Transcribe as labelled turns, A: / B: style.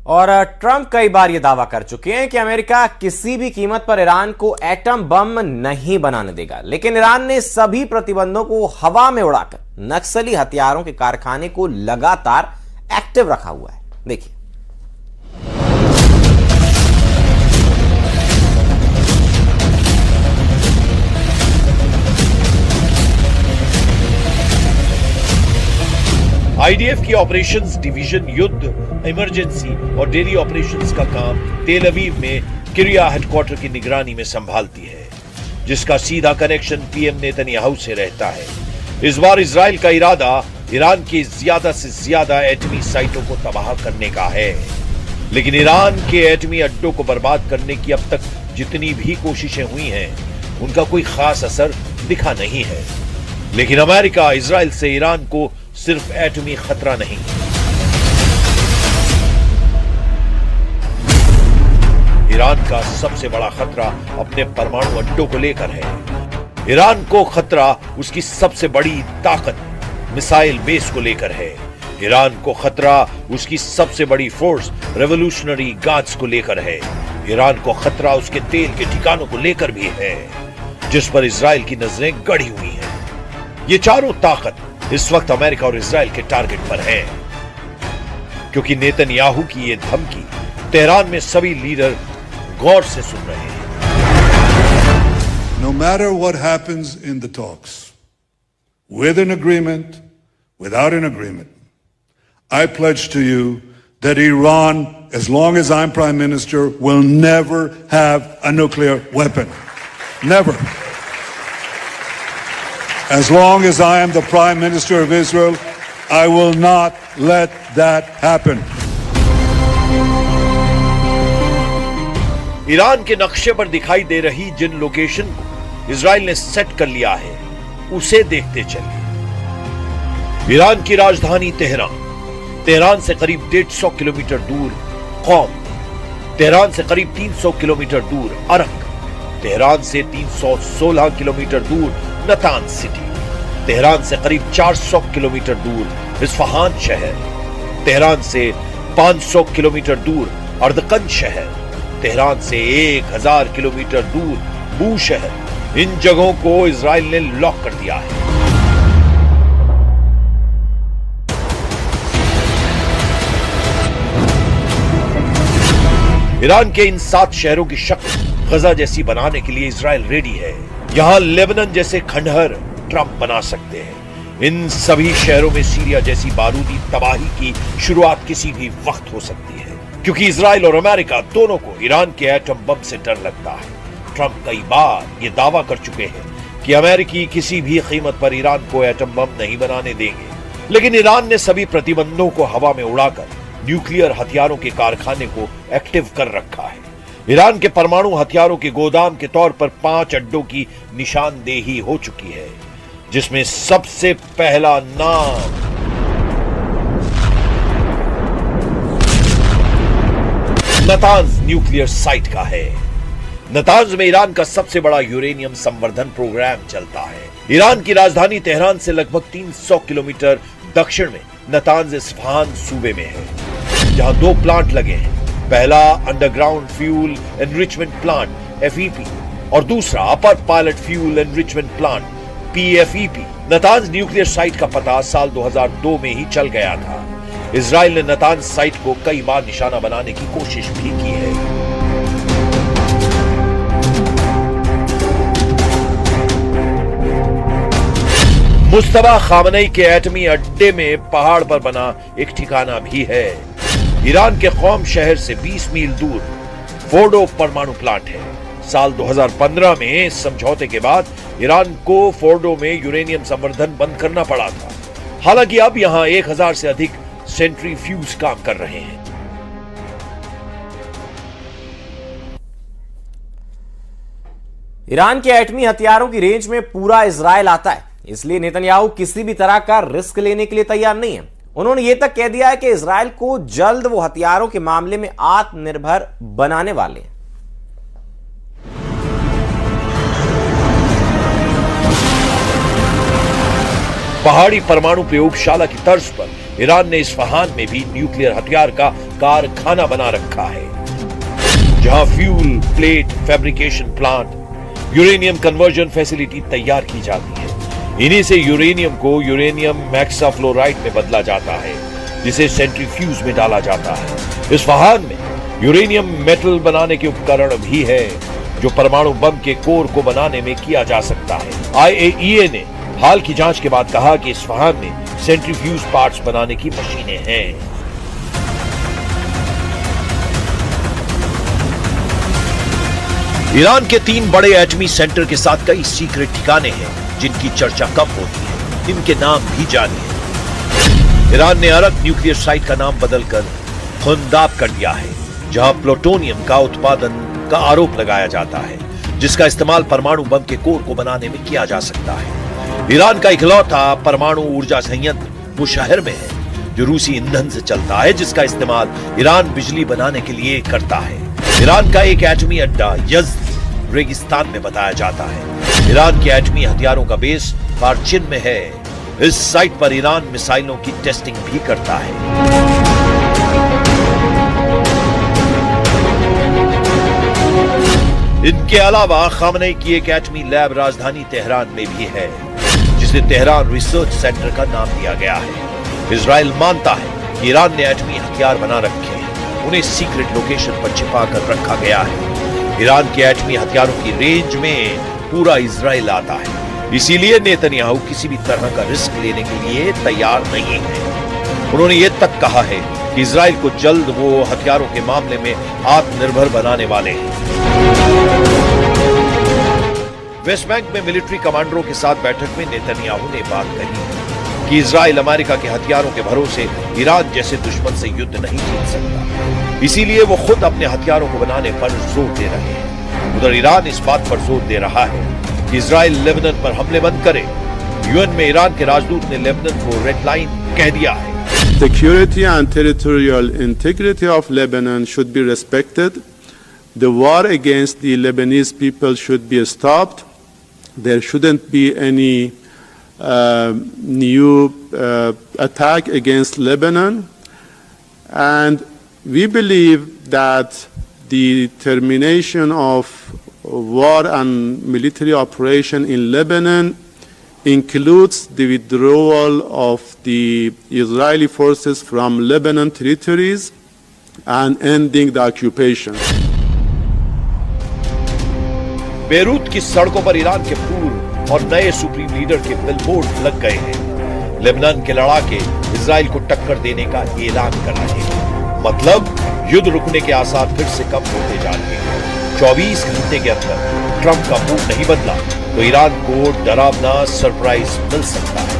A: और ट्रंप कई बार यह दावा कर चुके हैं कि अमेरिका किसी भी कीमत पर ईरान को एटम बम नहीं बनाने देगा, लेकिन ईरान ने सभी प्रतिबंधों को हवा में उड़ाकर नक्सली हथियारों के कारखाने को लगातार एक्टिव रखा हुआ है। देखिए,
B: आईडीएफ की ऑपरेशंस डिवीजन युद्ध, इमरजेंसी और डेली ऑपरेशंस का काम तेल अवीव में किरिया हेडक्वार्टर की निगरानी में संभालती है, जिसका सीधा कनेक्शन पीएम नेतन्याहू से रहता है। इस बार इजराइल का इरादा ईरान की ज्यादा से ज्यादा एटमी साइटों को तबाह करने का है, लेकिन ईरान के एटमी अड्डों को बर्बाद करने की अब तक जितनी भी कोशिशें हुई हैं, उनका कोई खास असर दिखा नहीं है। लेकिन अमेरिका इजराइल से ईरान को सिर्फ एटमी खतरा नहीं, ईरान का सबसे बड़ा खतरा अपने परमाणु अड्डों को लेकर है। ईरान को खतरा उसकी सबसे बड़ी ताकत मिसाइल बेस को लेकर है। ईरान को खतरा उसकी सबसे बड़ी फोर्स रेवोल्यूशनरी गार्ड्स को लेकर है। ईरान को खतरा उसके तेल के ठिकानों को लेकर भी है, जिस पर इजराइल की नजरें गड़ी हुई हैं। ये चारों ताकत इस वक्त अमेरिका और इजराइल के टारगेट पर है, क्योंकि नेतन्याहू की ये धमकी तेहरान में सभी लीडर गौर से सुन रहे हैं।
C: No matter what happens in the talks, with an agreement, without an agreement, I pledge to you that Iran, as long as I'm Prime Minister, will never have a nuclear weapon. Never. As long as I am the Prime Minister of Israel, I will not let that happen.
B: Iran के नक्शे पर दिखाई दे रही जिन location को Israel ने set कर लिया है, उसे देखते चलिए। ईरान की राजधानी तेहरान, तेहरान से करीब 150 किलोमीटर दूर कौम, तेहरान से करीब 300 किलोमीटर दूर अरक, तेहरान से 316 किलोमीटर दूर नतांज सिटी, तेहरान से करीब 400 किलोमीटर दूर इस्फहान शहर, तेहरान से 500 किलोमीटर दूर अर्दकन शहर, तेहरान से 1000 किलोमीटर दूर बू शहर। इन जगहों को इजराइल ने लॉक कर दिया है। ईरान के इन 7 शहरों की शक्ल गजा जैसी बनाने के लिए इजराइल रेडी है। यहां लेबनान जैसे खंडहर ट्रंप बना सकते हैं। इन सभी शहरों में सीरिया जैसी बारूदी तबाही की शुरुआत किसी भी वक्त हो सकती है, क्योंकि इजराइल और अमेरिका दोनों को ईरान के एटम बम से डर लगता है। ट्रंप कई बार ये दावा कर चुके हैं कि अमेरिकी किसी भी कीमत पर ईरान को एटम बम नहीं बनाने देंगे, लेकिन ईरान ने सभी प्रतिबंधों को हवा में उड़ाकर न्यूक्लियर हथियारों के कारखाने को एक्टिव कर रखा है। ईरान के परमाणु हथियारों के गोदाम के तौर पर 5 अड्डों की निशानदेही हो चुकी है, जिसमें सबसे पहला नाम नतांज न्यूक्लियर साइट का है। नतांज में ईरान का सबसे बड़ा यूरेनियम संवर्धन प्रोग्राम चलता है। ईरान की राजधानी तेहरान से लगभग 300 किलोमीटर दक्षिण में नतांज इस्फहान सूबे में है, जहां 2 प्लांट लगे हैं। पहला underground fuel enrichment plant FEP और दूसरा upper pilot fuel enrichment plant PFEP। Natanz nuclear site का पता साल 2002 में ही चल गया था। इजराइल ने नतांज साइट को कई बार निशाना बनाने की कोशिश भी की है। मुस्तफा खामनेई के एटमी अड्डे में पहाड़ पर बना एक ठिकाना भी है। ईरान के कौम शहर से 20 मील दूर फोर्डो परमाणु प्लांट है। साल 2015 में इस समझौते के बाद ईरान को फोर्डो में यूरेनियम संवर्धन बंद करना पड़ा था। हालांकि अब यहां 1000 से अधिक सेंट्रीफ्यूज काम कर रहे हैं।
A: ईरान के एटमी हथियारों की रेंज में पूरा इजराइल आता है, इसलिए नेतन्याहू किसी भी तरह का रिस्क लेने के लिए तैयार नहीं है। उन्होंने यह तक कह दिया है कि इजराइल को जल्द वो हथियारों के मामले में आत्मनिर्भर बनाने वाले हैं।
B: पहाड़ी परमाणु प्रयोगशाला की तर्ज पर ईरान ने इस्फहान में भी न्यूक्लियर हथियार का कारखाना बना रखा है, जहां fuel, plate, fabrication plant, uranium conversion facility तैयार की जाती है। इन्हीं से यूरेनियम को यूरेनियम हेक्साफ्लोराइड में बदला जाता है, जिसे सेंट्रीफ्यूज में डाला जाता है। इस्फहान में यूरेनियम मेटल बनाने के उपकरण भी है, जो परमाणु बम के कोर को बनाने में किया जा सकता है। IAEA ने हाल की जांच के बाद कहा कि इस्फहान में सेंट्रीफ्यूज पार्ट्स बनाने की मशीनें हैं। ईरान के 3 बड़े एटमी सेंटर के साथ कई सीक्रेट ठिकाने हैं, जिनकी चर्चा कम होती है। इनके नाम भी जानिए। ईरान ने अरक न्यूक्लियर साइट का नाम बदलकर खुंदाब कर दिया है, जहां प्लूटोनियम का उत्पादन का आरोप लगाया जाता है, जिसका इस्तेमाल परमाणु बम के कोर को बनाने में किया जा सकता है। ईरान का इकलौता परमाणु ऊर्जा संयंत्र बुशहर में है, जो रूसी ईंधन से चलता है, जिसका इस्तेमाल ईरान बिजली बनाने के लिए करता है। ईरान का एक एटमी अड्डा यज़्द रेगिस्तान में बताया जाता है। ईरान के एटमी हथियारों का बेस फार्चिन में है। इस साइट पर ईरान मिसाइलों की टेस्टिंग भी करता है। इनके अलावा खामनेई की एक एटमी लैब राजधानी तेहरान में भी है, जिसे तेहरान रिसर्च सेंटर का नाम दिया गया है। इजराइल मानता है कि ईरान ने एटमी हथियार बना रखे हैं, उन्हें सीक्रेट लोकेशन पर छिपा कर रखा गया है। ईरान के एटमी हथियारों की रेंज में पूरा इजराइल आता है, इसीलिए नेतन्याहू किसी भी तरह का रिस्क लेने के लिए तैयार नहीं है। उन्होंने ये तक कहा है कि इजराइल को जल्द वो हथियारों के मामले में आत्मनिर्भर बनाने वाले हैं। वेस्ट बैंक में मिलिट्री कमांडरों के साथ बैठक में नेतन्याहू ने बात कही कि इजराइल अमेरिका के हथियारों के भरोसे ईरान जैसे दुश्मन से युद्ध नहीं जीत सकता, इसीलिए वो खुद अपने हथियारों को बनाने पर जोर दे रहे हैं। उधर ईरान इस बात पर जोर दे रहा है कि इजराइल लेबनान पर हमले बंद करे। यूएन में ईरान के राजदूत ने लेबनान को रेड लाइन कह दिया है।
D: Security and territorial integrity of Lebanon should be respected. The war against the Lebanese people should be stopped. There shouldn't be any new attack against Lebanon. And we believe that the termination of war and military operation in Lebanon includes the withdrawal of the Israeli forces from Lebanon territories and ending the occupation.
B: Beirut की सड़कों पर Iran के पूर्व और नए supreme leader के billboard लग गए हैं। लेबनान के लड़ाके इजराइल को टक्कर देने का ऐलान कर रहे हैं। मतलब युद्ध रुकने के आसार फिर से कम होते जा रहे हैं। 24 घंटे के अंदर ट्रंप का मूड नहीं बदला तो ईरान को डरावना सरप्राइज मिल सकता है।